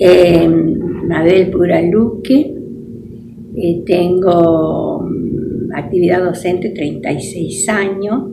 Mabel Puraluque, tengo actividad docente 36 años,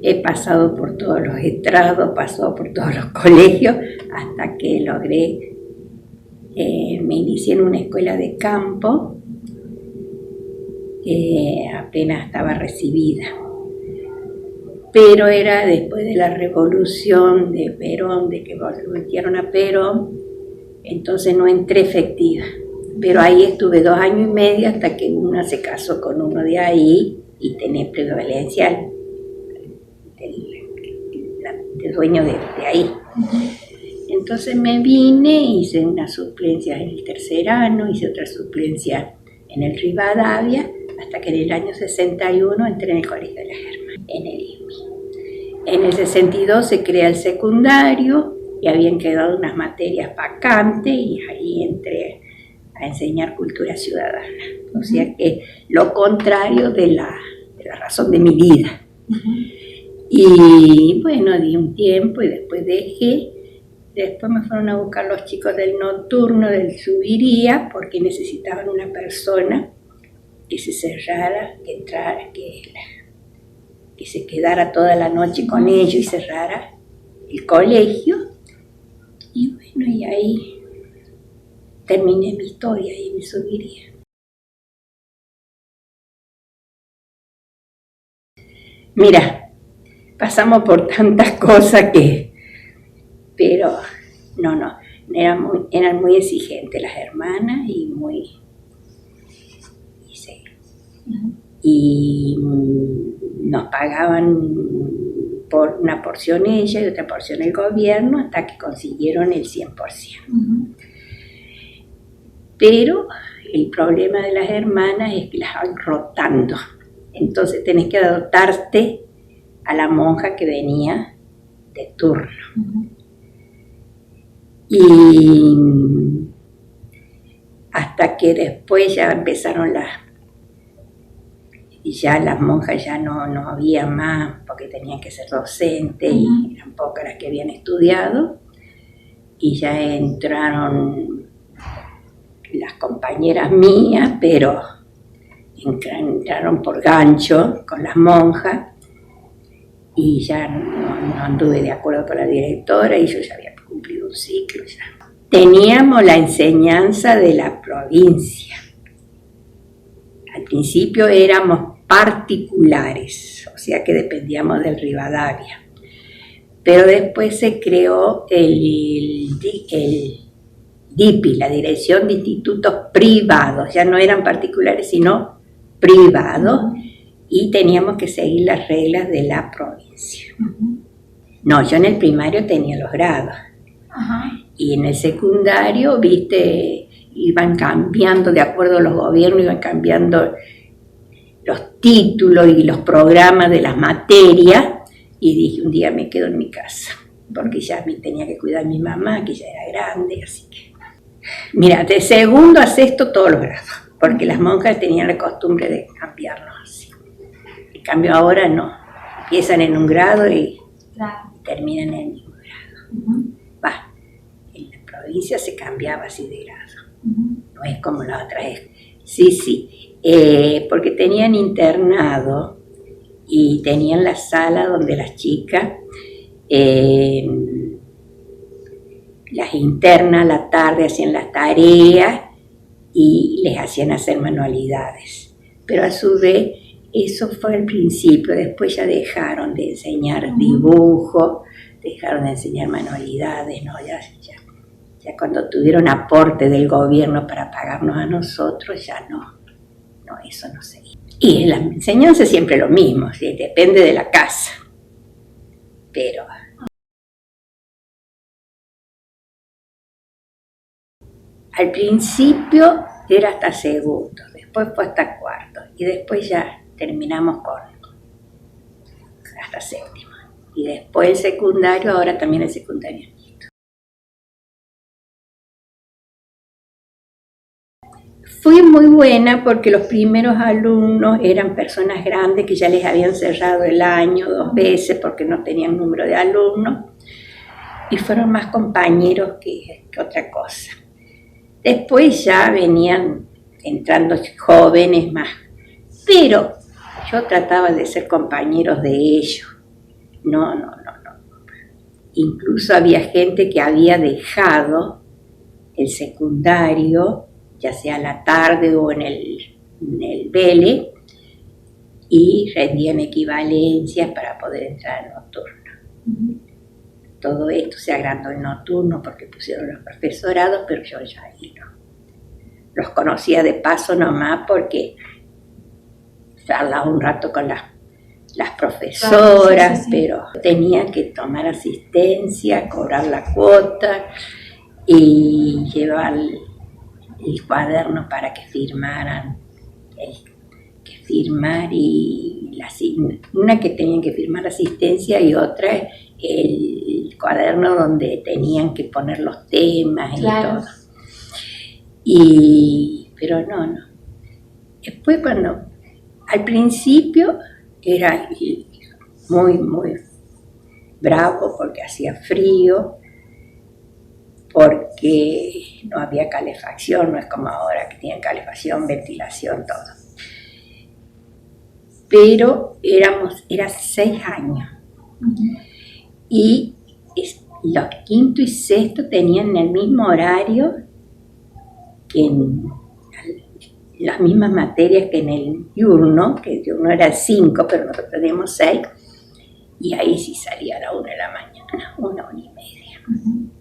he pasado por todos los estrados, pasado por todos los colegios, hasta que logré, me inicié en una escuela de campo, apenas estaba recibida. Pero era después de la revolución de Perón, de que volvieron a Perón, entonces no entré efectiva. Pero ahí estuve 2 años y medio hasta que una se casó con uno de ahí y tenía prevalencial, el dueño de ahí. Entonces me vine, hice una suplencia en el tercer año, hice otra suplencia en el Rivadavia, hasta que en el año 61 entré en el Colegio de las Hermanas, en el IMI. En el 62 se crea el secundario y habían quedado unas materias vacantes y ahí entré a enseñar cultura ciudadana. O sea que lo contrario de la razón de mi vida. Y bueno, di un tiempo y después dejé. Después me fueron a buscar los chicos del nocturno, del Subiría, porque necesitaban una persona que se cerrara, que entrara, que se quedara toda la noche con ellos y cerrara el colegio. Y bueno, y ahí terminé mi historia y me Subiría. Mira, pasamos por tantas cosas pero no, eran muy exigentes las hermanas y nos pagaban por una porción ella y otra porción el gobierno hasta que consiguieron el 100%. Pero el problema de las hermanas es que las van rotando, entonces tenés que adaptarte a la monja que venía de turno. Y hasta que después ya empezaron las monjas ya no había más, porque tenían que ser docentes y eran pocas las que habían estudiado, y ya entraron las compañeras mías, pero entraron por gancho con las monjas, y ya no anduve de acuerdo con la directora y yo ya había cumplido un ciclo ya. Teníamos la enseñanza de la provincia. Al principio éramos particulares, o sea que dependíamos del Rivadavia. Pero después se creó el DIPI, la Dirección de Institutos Privados. Ya no eran particulares, sino privados, y teníamos que seguir las reglas de la provincia. No, yo en el primario tenía los grados. Y en el secundario, viste, iban cambiando, de acuerdo a los gobiernos, iban cambiando los títulos y los programas de las materias, y dije, un día me quedo en mi casa, porque ya tenía que cuidar a mi mamá, que ya era grande, así que... Mira, de segundo a sexto todos los grados, porque las monjas tenían la costumbre de cambiarlos así. En cambio ahora no, empiezan en un grado y terminan en el mismo grado. En la provincia se cambiaba así de grado, no es como la otra vez. Sí, porque tenían internado y tenían la sala donde las chicas, las internas a la tarde hacían las tareas y les hacían hacer manualidades. Pero a su vez, eso fue al principio, después ya dejaron de enseñar dibujo, dejaron de enseñar manualidades, ¿no? Ya cuando tuvieron aporte del gobierno para pagarnos a nosotros, ya no, eso no seguía. Y en la enseñanza es siempre lo mismo, ¿sí? Depende de la casa, pero... Al principio era hasta segundo, después fue hasta cuarto, y después ya terminamos hasta séptimo. Y después el secundario, ahora también el secundario. Fui muy buena porque los primeros alumnos eran personas grandes que ya les habían cerrado el año 2 veces porque no tenían número de alumnos. y fueron más compañeros que otra cosa. Después ya venían entrando jóvenes más, pero yo trataba de ser compañeros de ellos. No. Incluso había gente que había dejado el secundario, ya sea a la tarde o en el Vélez, y rendían equivalencias para poder entrar al nocturno. Todo esto se agrandó en nocturno porque pusieron los profesorados, pero yo ya ahí no. Los conocía de paso nomás porque charlaba un rato con las profesoras, sí. Pero tenía que tomar asistencia, cobrar la cuota y llevar el cuaderno para que firmaran, una que tenían que firmar asistencia y otra el cuaderno donde tenían que poner los temas, claro. Y todo. Pero no. Después cuando, al principio era muy bravo porque hacía frío, porque no había calefacción, no es como ahora que tienen calefacción, ventilación, todo. Pero era 6 años. Y los quinto y sexto tenían el mismo horario que en las mismas materias que en el diurno, que el diurno era 5, pero nosotros teníamos 6, y ahí sí salía a la 1 de la mañana, 1:30.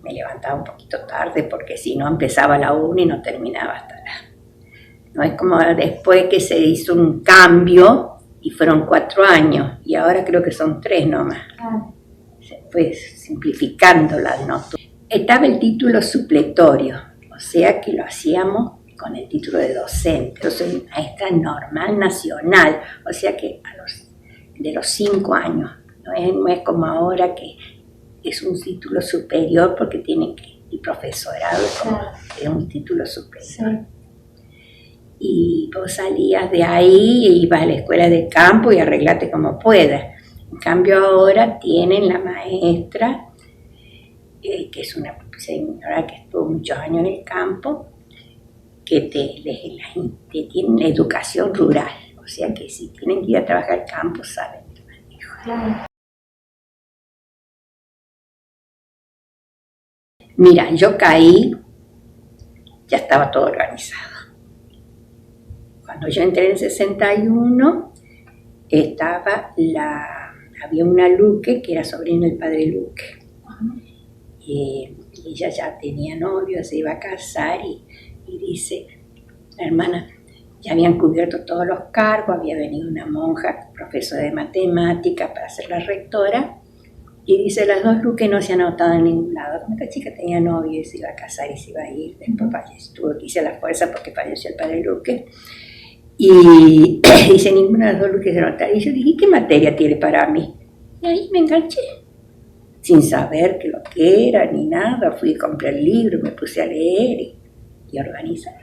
Me levantaba un poquito tarde porque si no empezaba a la 1 y no terminaba hasta No es como después que se hizo un cambio y fueron 4 años, y ahora creo que son 3 nomás. Se fue simplificando la nota. Estaba el título supletorio, o sea que lo hacíamos con el título de docente. Yo soy maestra normal nacional, o sea que de los 5 años. No es como ahora que es un título superior porque tiene el profesorado es un título superior. Sí. Y vos salías de ahí e ibas a la escuela de campo y arreglate como puedas. En cambio ahora tienen la maestra, que es una señora que estuvo muchos años en el campo, que te tienen educación rural, o sea que si tienen que ir a trabajar al campo saben. Claro. Mira, yo caí, ya estaba todo organizado. Cuando yo entré en 61, había una Luque que era sobrina del padre Luque. Ella ya tenía novio, se iba a casar y dice, la hermana, ya habían cubierto todos los cargos, había venido una monja, profesora de matemática para ser la rectora, y dice, las 2 Luque no se han anotado en ningún lado. Como esta chica tenía novio y se iba a casar y se iba a ir, después falleció, tuvo que irse a la fuerza porque falleció el padre Luque. Y dice, ninguna de las 2 Luques se nota. Y yo dije, ¿qué materia tiene para mí? Y ahí me enganché, sin saber qué lo que era ni nada. Fui a comprar el libro, me puse a leer y organizar.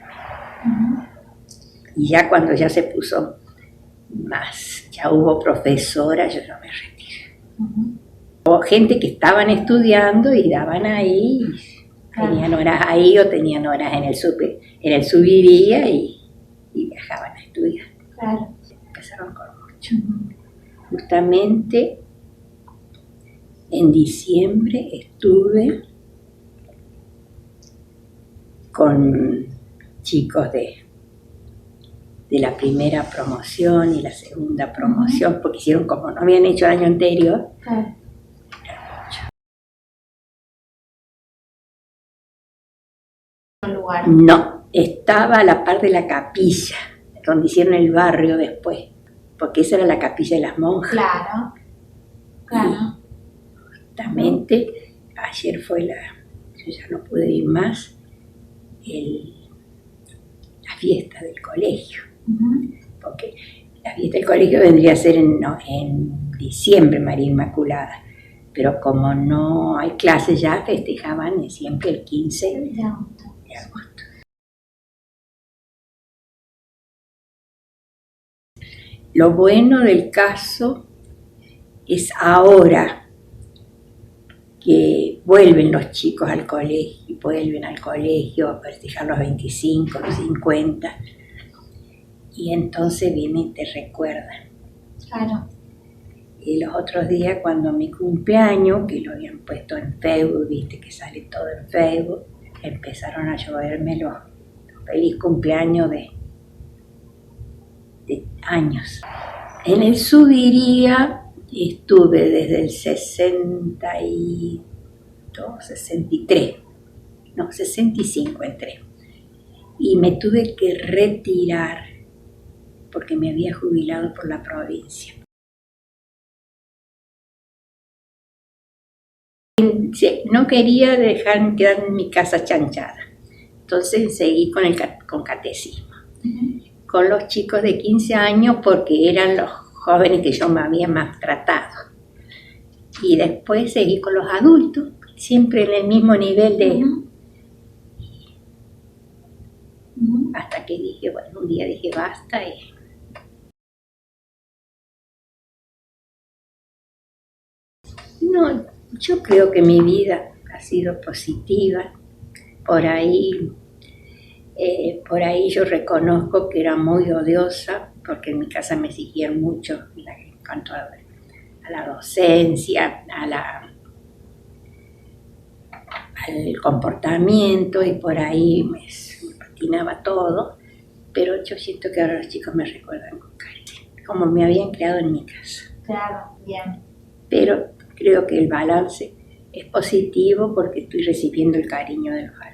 Y ya cuando ya se puso más, ya hubo profesora, yo no me retiré. Hubo gente que estaban estudiando y daban ahí, tenían horas ahí o tenían horas en el subiría y viajaban a estudiar. Claro. Empezaron con mucho. Justamente en diciembre estuve con chicos de la primera promoción y la segunda promoción, porque hicieron como no habían hecho el año anterior. Claro. No, estaba a la par de la capilla, donde hicieron el barrio después, porque esa era la capilla de las monjas. Claro. Y justamente ayer fue yo ya no pude ir más, la fiesta del colegio, porque la fiesta del colegio vendría a ser en diciembre, María Inmaculada, pero como no hay clases ya, festejaban siempre el 15 de agosto. Lo bueno del caso es ahora que vuelven los chicos al colegio, vuelven al colegio a festejar los 25, los 50, y entonces vienen y te recuerdan. Claro. Y los otros días, cuando mi cumpleaños, que lo habían puesto en Facebook, viste que sale todo en Facebook, empezaron a lloverme los feliz cumpleaños de años. En el Subiría estuve desde el 62, 63, no, 65 entré. Y me tuve que retirar porque me había jubilado por la provincia. No quería dejarme quedar en mi casa chanchada. Entonces seguí con catecismo. Con los chicos de 15 años porque eran los jóvenes que yo me había maltratado. Y después seguí con los adultos, siempre en el mismo nivel de... Hasta que dije, bueno, un día dije basta y... No, yo creo que mi vida ha sido positiva. Por ahí yo reconozco que era muy odiosa, porque en mi casa me exigían mucho en cuanto a la docencia, al comportamiento, y por ahí me patinaba todo, pero yo siento que ahora los chicos me recuerdan con cariño, como me habían creado en mi casa. Claro, bien. Pero creo que el balance es positivo porque estoy recibiendo el cariño de los alumnos.